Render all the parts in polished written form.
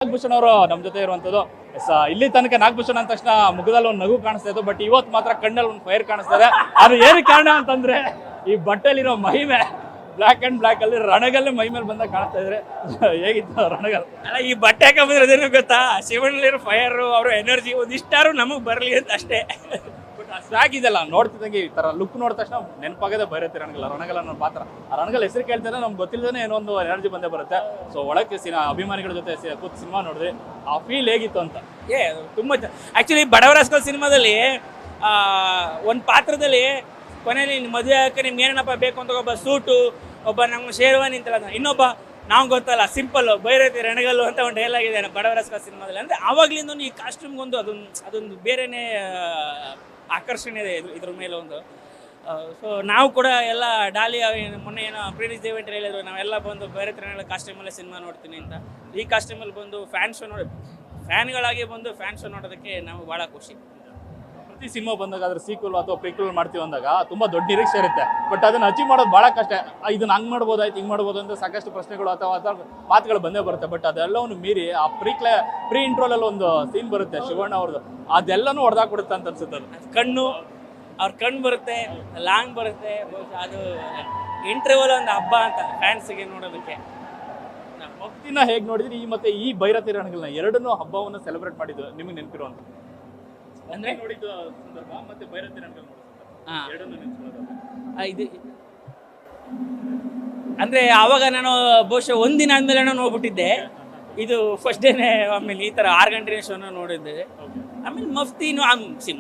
ನಾಗಭೂಷಣ್ ಅವರು ನಮ್ಮ ಜೊತೆ ಇರುವಂತದ್ದು. ಇಲ್ಲಿ ತನಕ ನಾಗಭೂಷಣ್ ಅಂದ ತಕ್ಷಣ ಮುಖದಲ್ಲಿ ಒಂದು ನಗು ಕಾಣಿಸ್ತಾ ಇತ್ತು, ಬಟ್ ಇವತ್ತು ಮಾತ್ರ ಕಣ್ಣಲ್ಲಿ ಒಂದು ಫೈರ್ ಕಾಣಿಸ್ತಾ ಇದೆ. ಅದು ಏನು ಕಾರಣ ಅಂತಂದ್ರೆ ಈ ಬಟ್ಟೆಲಿರೋ ಮಹಿಮೆ ಬ್ಲಾಕ್ ಅಂಡ್ ಬ್ಲಾಕ್ ಅಲ್ಲಿ ರಣಗಲ್ಲೇ ಮೈ ಮೇಲೆ ಬಂದಾಗ ಕಾಣಿಸ್ತಾ ಇದ್ರೆ ಹೇಗಿತ್ತು ರಣಗಲ್? ಅಲ್ಲ, ಈ ಬಟ್ಟೆ ಹಾಕೊಂಡ್ರೆ ಅದೇನು ಗೊತ್ತಾ, ಶಿವಣ್ಣಲ್ಲಿರೋ ಫೈರ್ ಅವ್ರ ಎನರ್ಜಿ ಒಂದಿಷ್ಟಾರು ನಮಗ್ ಬರ್ಲಿ ಅಂತ ಅಷ್ಟೇ. ಬಟ್ ಅಷ್ಟಾಗಿದೆಲ್ಲ ನೋಡ್ತಿದ್ದಂಗೆ ಈ ತರ ಲುಕ್ ನೋಡಿದ ತಕ್ಷಣ ನೆನಪಾಗದೆ ಬರುತ್ತೆ ರಣಗಲ್. ರಣಗಲ್ ಅನ್ನೋ ಪಾತ್ರ, ಆ ರಣಗಲ್ ಹೆಸರು ಕೇಳ್ತಾರೆ ನಮ್ಗೆ ಗೊತ್ತಿಲ್ಲದೇ ಏನೋ ಒಂದು ಎನರ್ಜಿ ಬಂದೇ ಬರುತ್ತೆ. ಸೊ ಒಳಕ್ಕೆ ಅಭಿಮಾನಿಗಳ ಜೊತೆ ಕೂತ್ ಸಿನಿಮಾ ನೋಡಿದ್ರಿ, ಆ ಫೀಲ್ ಹೇಗಿತ್ತು ಅಂತ? ತುಂಬಾ ಆಕ್ಚುಲಿ ಬಡವರಾಸ್ಕಲ್ ಸಿನಿಮಾದಲ್ಲಿ ಒಂದು ಪಾತ್ರದಲ್ಲಿ ಕೊನೆಯಲ್ಲಿ ಮದುವೆ ಆಗಕ್ಕೆ ನಿಮ್ಗೆ ಏನಪ್ಪ ಬೇಕು ಅಂತ ಒಬ್ಬ ಸೂಟು, ಒಬ್ಬ ನಮ್ಗೆ ಶೇರ್ವಾನಿ ಅಂತಲ್ಲ, ಇನ್ನೊಬ್ಬ ನಾವು ಗೊತ್ತಲ್ಲ ಸಿಂಪಲ್ ಬೈರತಿ ರಣಗಲ್ಲು ಅಂತ ಒಂದು ಡೈಲಾಗ್ ಇದೆ ಬಡವರಾಸ್ಕಲ್ ಸಿನಿಮಾದಲ್ಲಿ. ಅಂದರೆ ಆವಾಗಲಿಂದ ಈ ಕಾಸ್ಟ್ಯೂಮ್ಗೊಂದು ಅದೊಂದು ಬೇರೆನೇ ಆಕರ್ಷಣೆ ಇದೆ ಇದ್ರ ಮೇಲೆ ಒಂದು. ಸೊ ನಾವು ಕೂಡ ಎಲ್ಲ ಡಾಲಿ ಮೊನ್ನೆ ಏನೋ ಪ್ರೀತಿಸ್ ದೇವೇಂದ್ರ ಹೇಳಿದ್ರು, ನಾವೆಲ್ಲ ಬಂದು ಬೇರೆ ರಣಗಲ್ ಕಾಸ್ಟ್ಯೂಮಲ್ಲೇ ಸಿನಿಮಾ ನೋಡ್ತೀನಿ ಅಂತ. ಈ ಕಾಸ್ಟ್ಯೂಮಲ್ಲಿ ಬಂದು ಫ್ಯಾನ್ಗಳಾಗಿ ಬಂದು ಫ್ಯಾನ್ ಶೋ ನೋಡೋದಕ್ಕೆ ನಾವು ಭಾಳ ಖುಷಿ. ಪ್ರತಿ ಸಿನಿಮಾ ಬಂದಾಗ ಅದ್ರ ಸೀಕ್ವಲ್ ಅಥವಾ ಪ್ರೀಕ್ವಲ್ ಮಾಡ್ತೀವಿ ಅಂದಾಗ ತುಂಬಾ ದೊಡ್ಡ ನಿರೀಕ್ಷೆ ಇರುತ್ತೆ, ಬಟ್ ಅದನ್ನ ಅಚೀವ್ ಮಾಡೋದು ಬಹಳ ಕಷ್ಟ. ಇದನ್ನ ಹಂಗ್ ಮಾಡ್ಬೋದಾಯ್ತು, ಹಿಂಗ್ ಮಾಡ್ಬೋದು ಅಂತ ಸಾಕಷ್ಟು ಪ್ರಶ್ನೆಗಳು ಅಥವಾ ಮಾತುಗಳು ಬಂದೇ ಬರುತ್ತೆ. ಬಟ್ ಅದೆಲ್ಲವನ್ನು ಮೀರಿ ಆ ಪ್ರೀ ಇಂಟ್ರೋಲಲ್ಲಿ ಒಂದು ಸೀನ್ ಬರುತ್ತೆ ಶಿವಣ್ಣ ಅವ್ರದ್ದು, ಅದೆಲ್ಲನೂ ಹೊಡೆದಾಕ್ಬಿಡುತ್ತೆ ಅಂತ ಅನ್ಸುತ್ತೆ. ಕಣ್ಣು ಅವ್ರ ಕಣ್ಣು ಬರುತ್ತೆ, ಲಾಂಗ್ ಬರುತ್ತೆ, ಅದು ಇಂಟರ್ವಲ್ ಒಂದು ಹಬ್ಬ ಅಂತ ಫ್ಯಾನ್ಸ್ಗೆ ನೋಡೋದಕ್ಕೆ. ಭಕ್ತಿನ ಹೇಗೆ ನೋಡಿದ್ರಿ ಮತ್ತೆ ಈ ಭೈರತಿ ರಣಗಲ್ನ ಎರಡನ್ನೂ ಹಬ್ಬವನ್ನು ಸೆಲೆಬ್ರೇಟ್ ಮಾಡಿದ್ದು ನಿಮಗೆ ನೆನಪಿರುವಂತ ಅಂದ್ರೆ ನೋಡಿದ್ದು ಸಂದರ್ಭ ಮತ್ತೆ ಭೈರತಿ ರಣಗಲ್ ಎರಡನ್ನೂ ಇದು ಅಂದ್ರೆ ಆವಾಗ ನಾನು ಬಹುಶಃ ಒಂದಿನ ಆದ್ಮೇಲೆ ನಾನು ಹೋಗ್ಬಿಟ್ಟಿದ್ದೆ. ಇದು ಫಸ್ಟ್ ಡೇನೆ ಆಮೇಲೆ ಈ ತರ 6 ಗಂಟೆ ಶೋನ ನೋಡಿದ್ದೆ. ಆಮೇಲೆ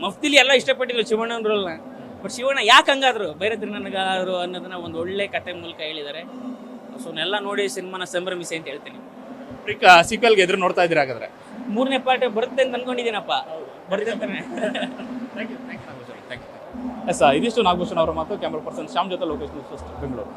ಮಫ್ತಿಲಿ ಎಲ್ಲ ಇಷ್ಟಪಟ್ಟಿದ್ರು ಶಿವಣ್ಣವ್ರನ್ನ. ಬಟ್ ಶಿವಣ್ಣ ಯಾಕೆ ಹಂಗಾದ್ರು ಭೈರತಿ ರಣಗಲ್ ಅನ್ನೋದನ್ನ ಒಂದು ಒಳ್ಳೆ ಕತೆ ಮೂಲಕ ಹೇಳಿದ್ದಾರೆ. ಸೊ ಎಲ್ಲ ನೋಡಿ ಸಿನಿಮಾನ ಸಂಭ್ರಮಿಸಿ ಅಂತ ಹೇಳ್ತೀನಿ. ಸೀಕ್ವೆಲ್ಗೆ ಎದುರು ನೋಡ್ತಾ ಇದ್ದೀರಾ ಹಾಗಾದ್ರೆ? 3ನೇ ಪಾರ್ಟ್ ಬರುತ್ತೆ ಅಂತ ಅನ್ಕೊಂಡಿದ್ದೀನಪ್ಪ, ಬರುತ್ತೆ ಅಂತಾನೆ. ಇದಿಷ್ಟು ನಾಗಭೂಷಣ್ ಅವರ ಮಾತು. ಕ್ಯಾಮ್ರಾ ಪರ್ಸನ್ ಶ್ಯಾಮ್ ಜೊತೆ ಲೋಕೇಶ್ ನ್ಯೂಸ್ ಫಸ್ಟ್ ಬೆಂಗಳೂರು.